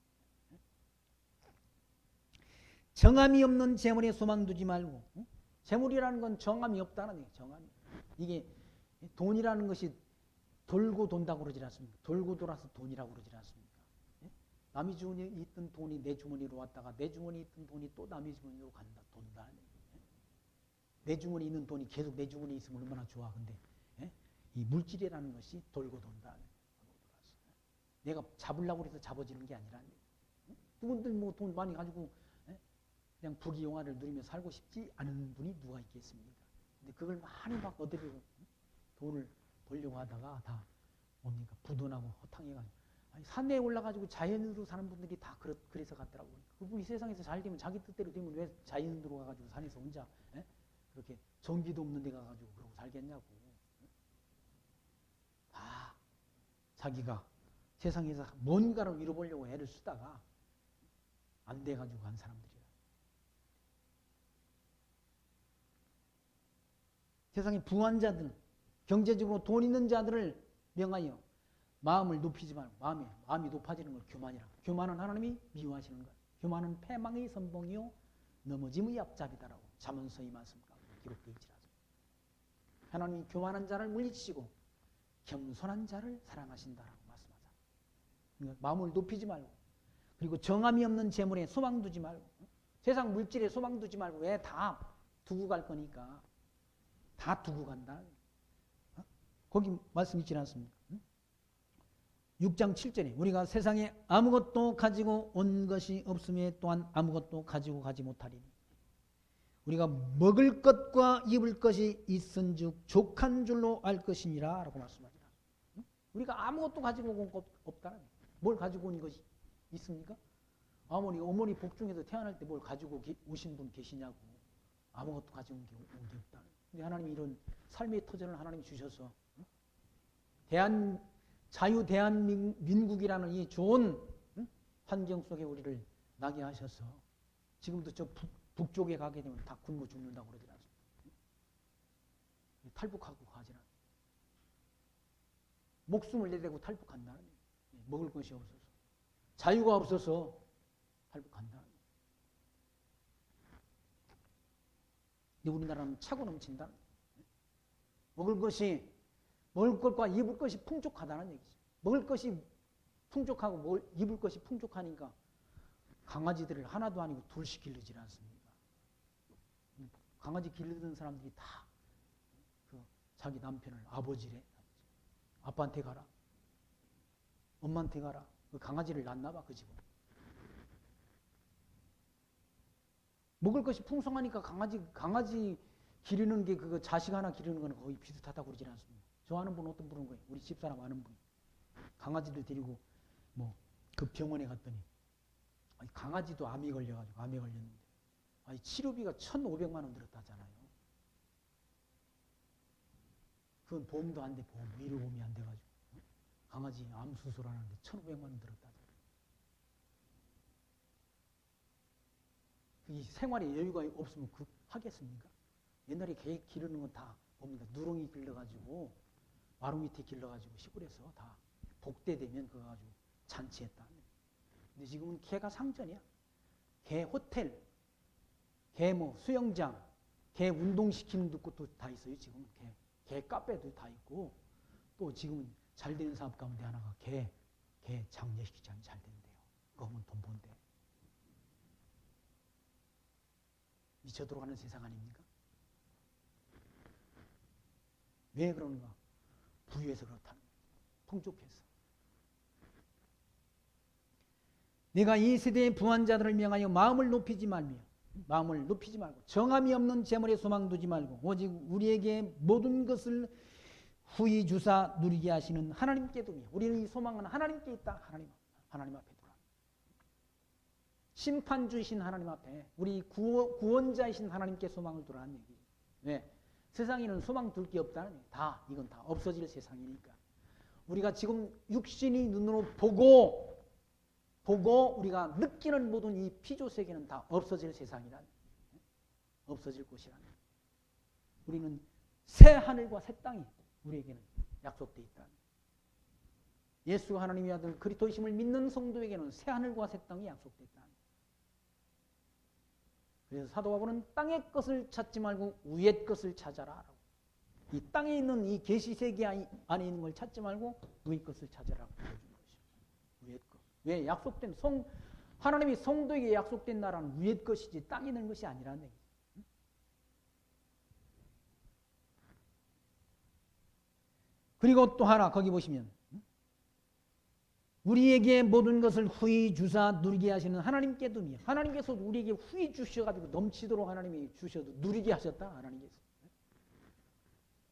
정함이 없는 재물에 소망 두지 말고 재물이라는 건 정함이 없다는 얘기예요. 정함이. 이게 돈이라는 것이 돌고 돈다고 그러지 않습니까? 돌고 돌아서 돈이라고 그러지 않습니까? 남의 주머니에 있던 돈이 내 주머니로 왔다가 내 주머니에 있던 돈이 또 남의 주머니로 간다. 돈다. 내 주머니에 있는 돈이 계속 내 주머니에 있으면 얼마나 좋아. 근데 이 물질이라는 것이 돌고 돈다. 내가 잡으려고 해서 잡아지는 게 아니라 누군들 뭐 돈 많이 가지고 그냥 부귀영화를 누리며 살고 싶지 않은 분이 누가 있겠습니까? 근데 그걸 많이 막 얻으려고 돈을 벌려고 하다가 다 뭡니까? 부도나고 허탕해가지고 산에 올라가지고 자연으로 사는 분들이 다 그래서 갔더라고요. 그분이 세상에서 잘 되면 자기 뜻대로 되면 왜 자연으로 가가지고 산에서 혼자 그렇게 전기도 없는 데 가가지고 그러고 살겠냐고. 다 자기가 세상에서 뭔가를 이뤄보려고 애를 쓰다가 안 돼가지고 간 사람들이야. 세상의 부한 자들, 경제적으로 돈 있는 자들을 명하여 마음을 높이지 말고 마음이 높아지는 걸 교만이라고. 교만은 하나님이 미워하시는 것. 교만은 패망의 선봉이요 넘어짐의 앞잡이다라고 잠언서의 말씀 가운데 기록되어 있지라서. 하나님이 교만한 자를 물리치시고 겸손한 자를 사랑하신다라고 말씀하자. 그러니까 마음을 높이지 말고 그리고 정함이 없는 재물에 소망 두지 말고 세상 물질에 소망 두지 말고 왜 다 두고 갈 거니까 다 두고 간다. 거기 말씀 있지 않습니까? 6장 7절에 우리가 세상에 아무것도 가지고 온 것이 없음에 또한 아무것도 가지고 가지 못하리니 우리가 먹을 것과 입을 것이 있은즉 족한 줄로 알 것이니라 라고 말씀하시라. 우리가 아무것도 가지고 온 것 없다. 뭘 가지고 온 것이 있습니까? 어머니 복중에서 태어날 때 뭘 가지고 오신 분 계시냐고. 아무것도 가지고 온 게 없다. 근데 하나님이 이런 삶의 터전을 하나님이 주셔서 자유 대한민국이라는 이 좋은 환경 속에 우리를 나게 하셔서 지금도 저 북쪽에 가게 되면 다 굶어 죽는다고 그러지 않습니까? 탈북하고 가지 않습니까? 목숨을 내대고 탈북한다는 얘기예요. 먹을 것이 없어서 자유가 없어서 탈북한다는 얘기예요. 근데 우리나라는 차고 넘친다는 얘기예요. 먹을 것과 입을 것이 풍족하다는 얘기죠. 먹을 것이 풍족하고 입을 것이 풍족하니까 강아지들을 하나도 아니고 둘씩 기르지 않습니까? 강아지 기르는 사람들이 다 자기 남편을 아버지래. 아빠한테 가라. 엄마한테 가라. 그 강아지를 낳나 봐, 그 집은. 먹을 것이 풍성하니까 강아지 기르는 게 그거 자식 하나 기르는 거는 거의 비슷하다고 그러지 않습니까? 저 아는 분 어떤 분은 거예요. 우리 집사람 아는 분. 강아지들 데리고 그 병원에 갔더니 강아지도 암에 걸렸는데 치료비가 1,500만 원 들었다잖아요. 그건 보험도 안 돼. 의료보험이 안 돼가지고 강아지 암 수술하는데 1,500만 원 들었다잖아요. 이 생활에 여유가 없으면 하겠습니까? 옛날에 개 기르는 건 다 뭡니까? 누렁이 길러가지고 마루 밑에 길러가지고 시골에서 다 복대 되면 그거 가지고 잔치했다. 근데 지금은 개가 상전이야. 개 호텔, 개 수영장, 개 운동시키는 곳도 다 있어요. 지금 개 카페도 다 있고 또 지금 잘 되는 사업 가운데 하나가 개 장례식장 잘 된대요. 그거 하면 돈 번대. 미쳐 들어가는 세상 아닙니까? 왜 그런가? 부유해서 그렇다는 거예요. 풍족해서. 내가 이 세대의 부한 자들을 명하여 마음을 높이지 말고 정함이 없는 재물에 소망 두지 말고 오직 우리에게 모든 것을 후히 주사 누리게 하시는 하나님께 두며 우리의 소망은 하나님께 있다. 하나님 앞에 두라. 심판주이신 하나님 앞에 우리 구원자이신 하나님께 소망을 두라는 얘기죠. 왜? 세상에는 소망 둘 게 없다는 얘기예요. 이건 다 없어질 세상이니까. 우리가 지금 육신이 눈으로 보고 보고 우리가 느끼는 모든 이 피조 세계는 다 없어질 세상이란, 없어질 곳이란. 우리는 새 하늘과 새 땅이 우리에게는 약속되어 있다. 예수 하나님의 아들 그리스도이심을 믿는 성도에게는 새 하늘과 새 땅이 약속됐다. 그래서 사도 바울은 땅의 것을 찾지 말고 위의 것을 찾아라. 이 땅에 있는 이 계시 세계 안에 있는 걸 찾지 말고 위의 것을 찾아라. 위의 것. 왜? 약속된 하나님이 성도에게 약속된 나라는 위의 것이지 땅에 있는 것이 아니라는 얘기죠. 그리고 또 하나 거기 보시면 우리에게 모든 것을 후히 주사 누리게 하시는 하나님께 둠이야. 하나님께서 우리에게 후히 주셔가지고 넘치도록 하나님이 주셔도 누리게 하셨다. 하나님께서.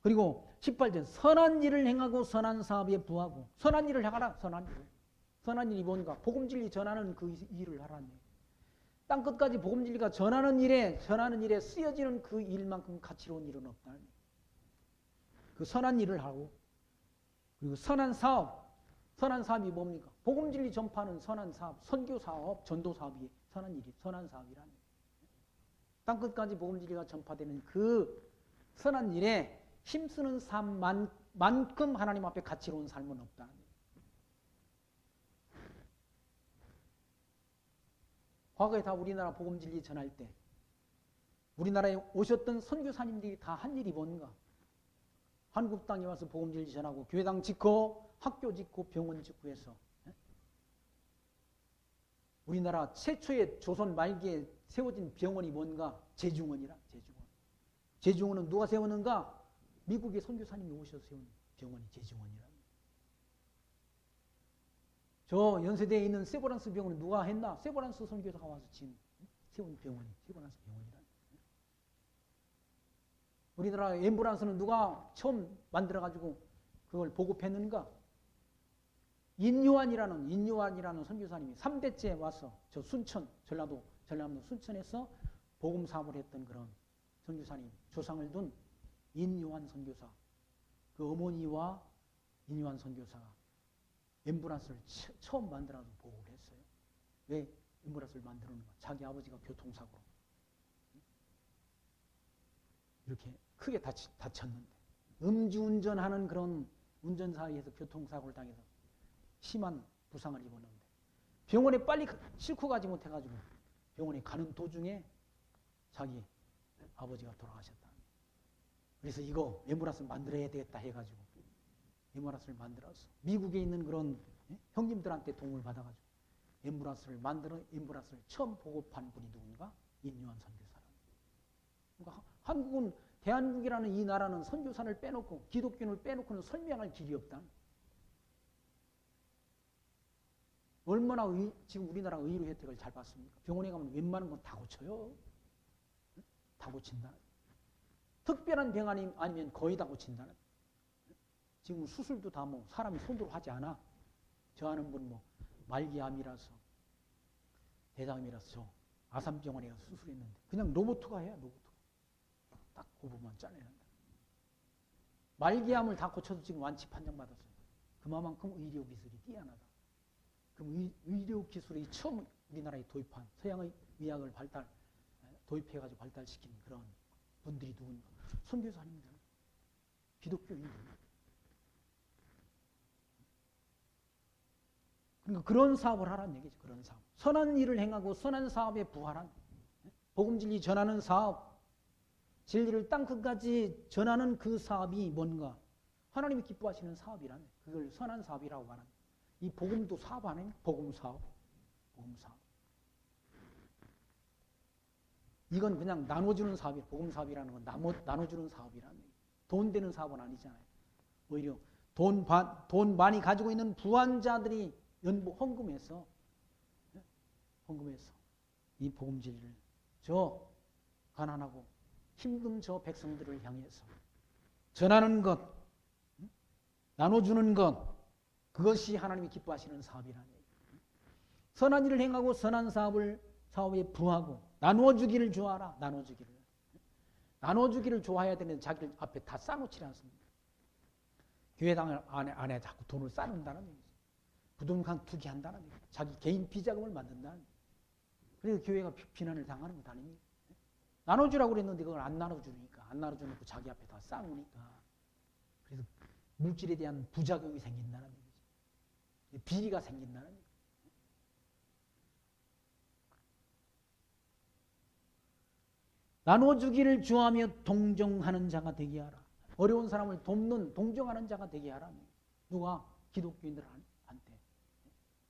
그리고 18절 선한 일을 행하고 선한 사업에 부하고 선한 일을 행하라. 선한 일을. 선한 일이 뭔가? 복음진리 전하는 그 일을 하라는 얘기예요. 땅끝까지 복음진리가 전하는 일에 쓰여지는 그 일만큼 가치로운 일은 없다. 그 선한 일을 하고 그리고 선한 사업이 뭡니까? 복음진리 전파는 선한 사업, 선교 사업, 전도 사업이 선한 일이, 선한 사업이라는 거예요. 땅끝까지 복음진리가 전파되는 그 선한 일에 힘쓰는 삶만큼 하나님 앞에 가치로운 삶은 없다. 과거에 다 우리나라 복음진리 전할 때 우리나라에 오셨던 선교사님들이 다 한 일이 뭔가? 한국 땅에 와서 복음진리 전하고 교회당 짓고 학교 짓고 병원 짓고 해서 우리나라 최초의 조선 말기에 세워진 병원이 뭔가? 제중원이라. 제중원은 누가 세웠는가? 미국의 선교사님이 오셔서 세운 병원이 제중원이라. 저 연세대에 있는 세브란스 병원은 누가 했나? 세브란스 선교사가 와서 세운 병원이 세브란스 병원이라. 우리나라 앰뷸런스는 누가 처음 만들어가지고 그걸 보급했는가? 인요한이라는 선교사님이 3대째 와서 저 순천, 전라도 순천에서 복음 사업을 했던 그런 선교사님, 조상을 둔 인요한 선교사. 그 어머니와 인요한 선교사가 앰뷸런스를 처음 만들어서 보급을 했어요. 왜 앰뷸런스를 만들었는가? 자기 아버지가 교통사고로 이렇게 크게 다쳤는데 음주운전하는 그런 운전사에 의해서 교통사고를 당해서 심한 부상을 입었는데 병원에 빨리 싣고 가지 못해가지고 병원에 가는 도중에 자기 아버지가 돌아가셨다. 그래서 이거 앰뷸런스 만들어야 되겠다 해가지고 앰뷸런스를 만들어서 미국에 있는 그런 형님들한테 도움을 받아가지고 앰뷸런스를 처음 보급한 분이 누군가? 인요한 선교사라. 그러니까 한국은 대한민국이라는 이 나라는 선교사를 빼놓고 기독교를 빼놓고는 설명할 길이 없다. 얼마나 지금 우리나라 의료 혜택을 잘 받습니까? 병원에 가면 웬만한 건 다 고쳐요. 다 고친다. 특별한 병 아니면 거의 다 고친다. 지금 수술도 다 뭐 사람이 손으로 하지 않아. 저 아는 분 뭐 말기암이라서 대장암이라서 저 아산병원에 가서 수술했는데 그냥 로봇가 해요. 로봇. 딱 그 부분만 짜내는다. 말기암을 다 고쳐서 지금 완치 판정받았어요. 그만큼 의료 기술이 뛰어나다. 그럼 의료 기술이 처음 우리나라에 도입한 서양의 의학을 도입해가지고 발달시킨 그런 분들이 누군가? 선교사님들, 기독교인들. 그러니까 그런 사업을 하라는 얘기죠. 그런 사업. 선한 일을 행하고 선한 사업에 부하란. 복음진리 전하는 사업. 진리를 땅끝까지 전하는 그 사업이 뭔가? 하나님이 기뻐하시는 사업이란. 그걸 선한 사업이라고 말합니다. 이 복음도 사업 아니에요? 복음 사업. 이건 그냥 나눠주는 사업이에요. 복음 사업이라는 건 나눠주는 사업이라는 얘기예요. 돈 되는 사업은 아니잖아요. 오히려 돈 많이 가지고 있는 부한자들이 헌금해서 이 복음 진리를 저 가난하고 힘든 저 백성들을 향해서 전하는 것, 나눠주는 것, 그것이 하나님이 기뻐하시는 사업이라는 얘기예요. 선한 일을 행하고 선한 사업에 부하고 나눠주기를 좋아하라. 나눠주기를 좋아해야 되는데 자기를 앞에 다 쌓아놓지 않습니다. 교회당 안에 자꾸 돈을 쌓는다는 얘기죠. 부동산 투기한다는 얘기. 자기 개인 비자금을 만든다는 얘기. 그래서 교회가 비난을 당하는 것 아닙니까? 나눠주라고 그랬는데 그걸 안 나눠주니까, 안 나눠주놓고 자기 앞에 다 쌓으니까. 그래서 물질에 대한 부작용이 생긴다는 얘기죠. 비리가 생긴다는 얘기죠. 나눠주기를 좋아하며 동정하는 자가 되게 하라. 어려운 사람을 돕는, 동정하는 자가 되게 하라. 누가? 기독교인들한테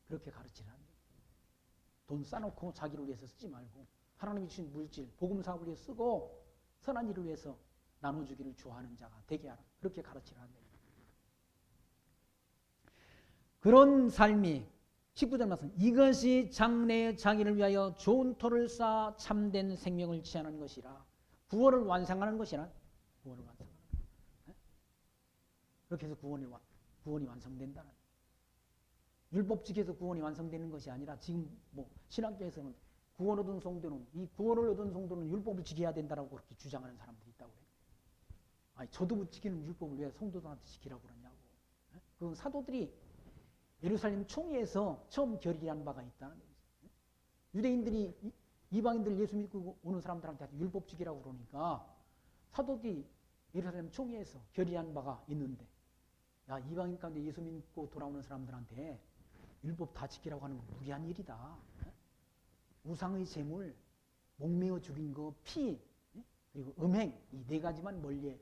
그렇게 가르치라는 거예요. 돈 싸놓고 자기를 위해서 쓰지 말고 하나님이 주신 물질, 복음 사업을 위해 쓰고 선한 일을 위해서 나눠주기를 좋아하는 자가 되게 하라. 그렇게 가르치라는 거예요. 그런 삶이 19절 말씀, 이것이 장래의 자기를 위하여 좋은 토를 쌓아 참된 생명을 취하는 것이라. 구원을 완성하는 것이라. 구원을 완성하는 것. 그렇게 해서 구원이 완성된다는. 율법 지켜서 구원이 완성되는 것이 아니라 지금 뭐 신학교에서는 구원 얻은 성도는, 이 구원을 얻은 성도는 율법을 지켜야 된다라고 그렇게 주장하는 사람들이 있다고 그래요. 아니, 저도 못 지키는 율법을 왜 성도들한테 지키라고 그러냐고. 그건 사도들이 예루살렘 총회에서 처음 결의한 바가 있다는 거죠. 유대인들이 이방인들 예수 믿고 오는 사람들한테 율법 지키라고 그러니까 사도들이 예루살렘 총회에서 결의한 바가 있는데, 야, 이방인 가운데 예수 믿고 돌아오는 사람들한테 율법 다 지키라고 하는 건 무리한 일이다. 우상의 제물, 목매어 죽인 거, 피, 그리고 음행, 이 네 가지만 멀리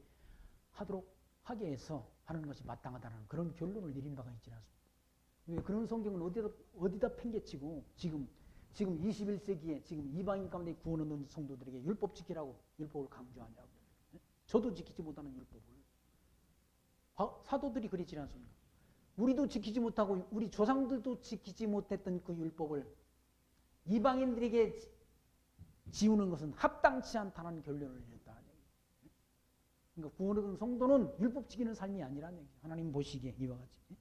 하게 해서 하는 것이 마땅하다는 그런 결론을 내린 바가 있지 않습니까? 왜 그런 성경을 어디다 팽개치고 지금 21세기에 지금 이방인 가운데 구원 얻는 성도들에게 율법 지키라고 율법을 강조하냐고. 저도 지키지 못하는 율법을. 사도들이 그랬지 않습니까? 우리도 지키지 못하고 우리 조상들도 지키지 못했던 그 율법을 이방인들에게 지우는 것은 합당치 않다는 결론을 내렸다. 그러니까 구원 얻은 성도는 율법 지키는 삶이 아니라는 얘기죠. 하나님 보시기에 이와 같이.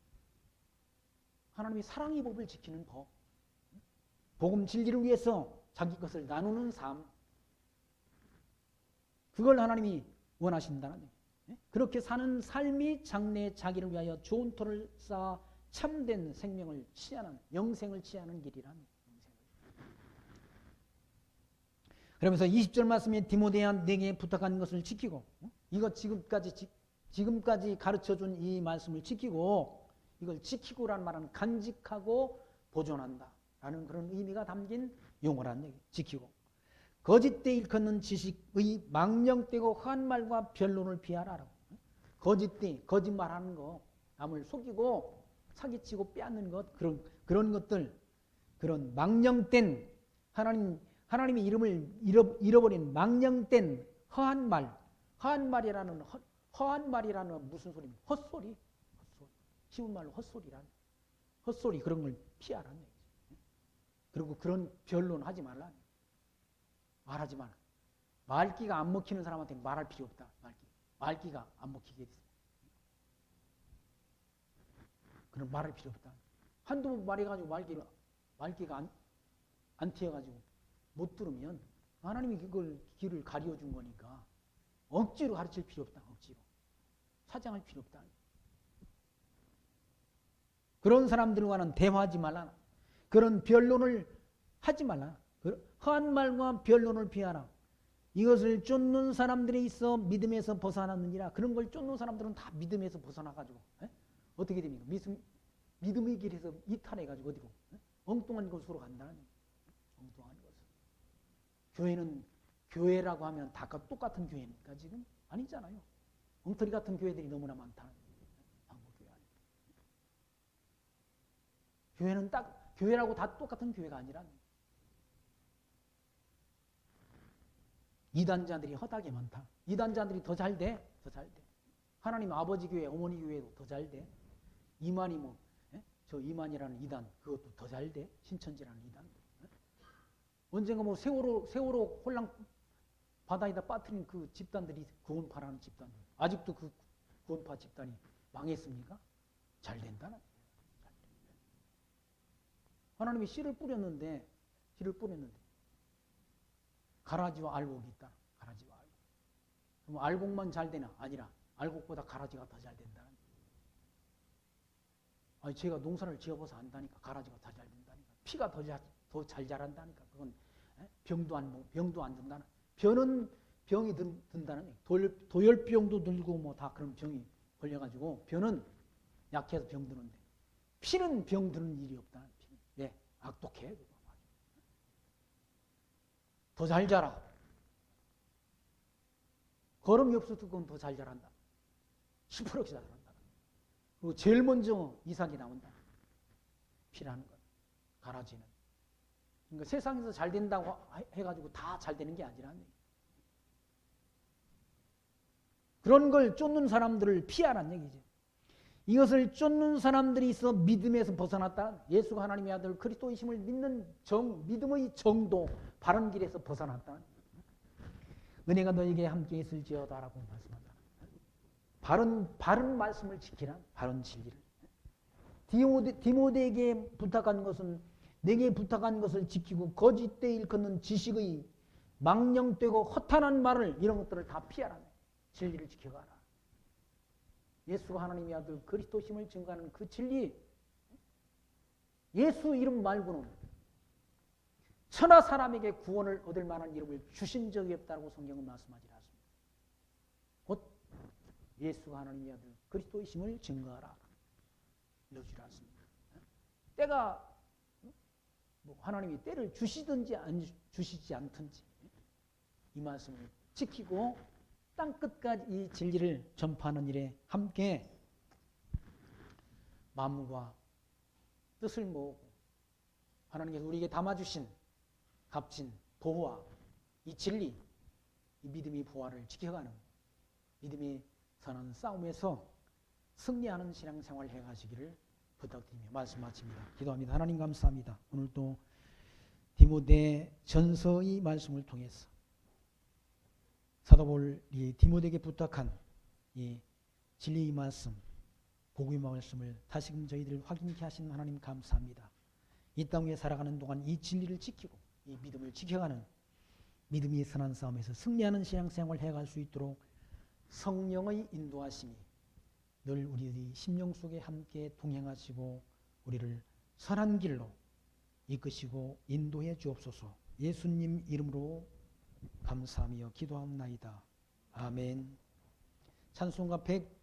하나님이 사랑의 법을 지키는 법, 복음 진리를 위해서 자기 것을 나누는 삶, 그걸 하나님이 원하신다는 얘기예요. 그렇게 사는 삶이 장래에 자기를 위하여 좋은 토를 쌓아 참된 생명을 취하는, 영생을 취하는 길이라는 거예요. 그러면서 20절 말씀에 디모데야 내게 부탁한 것을 지키고, 이거 지금까지 가르쳐준 이 말씀을 지키고, 이걸 지키고라는 말은 간직하고 보존한다 라는 그런 의미가 담긴 용어라는 얘기. 지키고. 거짓되이 일컫는 지식의 망령되고 허한 말과 변론을 피하라. 거짓되이, 거짓말하는 거, 남을 속이고 사기치고 빼앗는 것, 그런 것들, 그런 망령된 하나님의 이름을 잃어버린 망령된 허한 말이라는 무슨 소리입니까? 헛소리. 쉬운 말로 헛소리 그런 걸 피하라는 얘기죠. 그리고 그런 변론 하지 말라. 말하지 마라. 말귀가 안 먹히는 사람한테 말할 필요 없다. 말귀가 안 먹히게 됐어. 그럼 말할 필요 없다. 한두 번 말해가지고 말귀가 안 튀어가지고 못 들으면 하나님이 그걸 귀를 가려준 거니까 억지로 가르칠 필요 없다. 억지로. 사장할 필요 없다. 그런 사람들과는 대화하지 말라. 그런 변론을 하지 말라. 허한 말과 변론을 피하라. 이것을 쫓는 사람들이 있어 믿음에서 벗어났느니라. 그런 걸 쫓는 사람들은 다 믿음에서 벗어나가지고 어떻게 됩니까? 믿음의 길에서 이탈해가지고 어디로? 엉뚱한 곳으로 간다는 얘기예요. 엉뚱한 곳. 교회는 교회라고 하면 다 똑같은 교회입니까 지금? 아니잖아요. 엉터리 같은 교회들이 너무나 많다. 교회는 딱 교회라고 다 똑같은 교회가 아니라 이단자들이 허다하게 많다. 이단자들이 더 잘 돼. 하나님 아버지 교회, 어머니 교회도 더 잘 돼. 이만이 저 이만이라는 이단 그것도 더 잘 돼. 신천지라는 이단도. 언젠가 세월호 홀랑 바다에다 빠뜨린 그 집단들이 구원파라는 집단들. 아직도 그 구원파 집단이 망했습니까? 잘 된다는. 하나님이 씨를 뿌렸는데 가라지와 알곡이 있다. 가라지와 알곡. 그럼 알곡만 잘 되나? 아니라 알곡보다 가라지가 더 잘 된다는. 아니, 제가 농사를 지어봐서 안다니까. 가라지가 더 잘 된다니까. 피가 더 잘 자란다니까. 그건 병도 안 든다는. 변은 병이 든다는 얘기. 도열병도 들고 뭐 다 그런 병이 걸려가지고 변은 약해서 병 드는데 피는 병 드는 일이 없다는. 피는. 예, 악독해. 더 잘 자라. 거름이 없어도 그건 더 잘 자란다. 10%씩 자란다. 그리고 제일 먼저 이삭이 나온다. 피라는 것. 가라지는. 그러니까 세상에서 잘 된다고 해가지고 다 잘 되는 게 아니라는 얘기. 그런 걸 쫓는 사람들을 피하라는 얘기죠. 이것을 쫓는 사람들이 있어 믿음에서 벗어났다. 예수가 하나님의 아들 그리스도이심을 믿는 믿음의 정도, 바른 길에서 벗어났다. 은혜가 너에게 함께 있을지어다라고 말씀한다. 바른 말씀을 지키라. 바른 진리를. 디모데에게 부탁한 것은 내게 부탁한 것을 지키고 거짓되이 일컫는 지식의 망령되고 허탄한 말을 이런 것들을 다 피하라. 진리를 지켜가라. 예수가 하나님의 아들 그리스도심을 증거하는 그 진리, 예수 이름 말고는 천하 사람에게 구원을 얻을 만한 이름을 주신 적이 없다고 성경은 말씀하지 않습니다. 곧 예수가 하나님의 아들 그리스도이심을 증거하라. 이러지 않습니다. 때가 하나님이 때를 주시든지 주시지 않든지 이 말씀을 지키고 땅끝까지 이 진리를 전파하는 일에 함께 마음과 뜻을 모으고 하나님께서 우리에게 담아주신 값진 보호와 이 진리, 이 믿음의 보화를 지켜가는 믿음의 선한 싸움에서 승리하는 신앙생활을 해가시기를 부탁드리며 말씀 마칩니다. 기도합니다. 하나님 감사합니다. 오늘도 디모데 전서의 말씀을 통해서 사도 바울이 디모데에게 부탁한 이 진리의 말씀, 복음의 말씀을 다시금 저희들 확인케 하신 하나님 감사합니다. 이 땅에 살아가는 동안 이 진리를 지키고 이 믿음을 지켜가는 믿음이 선한 싸움에서 승리하는 신앙생활을 해갈 수 있도록 성령의 인도하심이 늘 우리의 심령 속에 함께 동행하시고 우리를 선한 길로 이끄시고 인도해 주옵소서. 예수님 이름으로 감사하며 기도하옵나이다. 아멘. 찬송가 100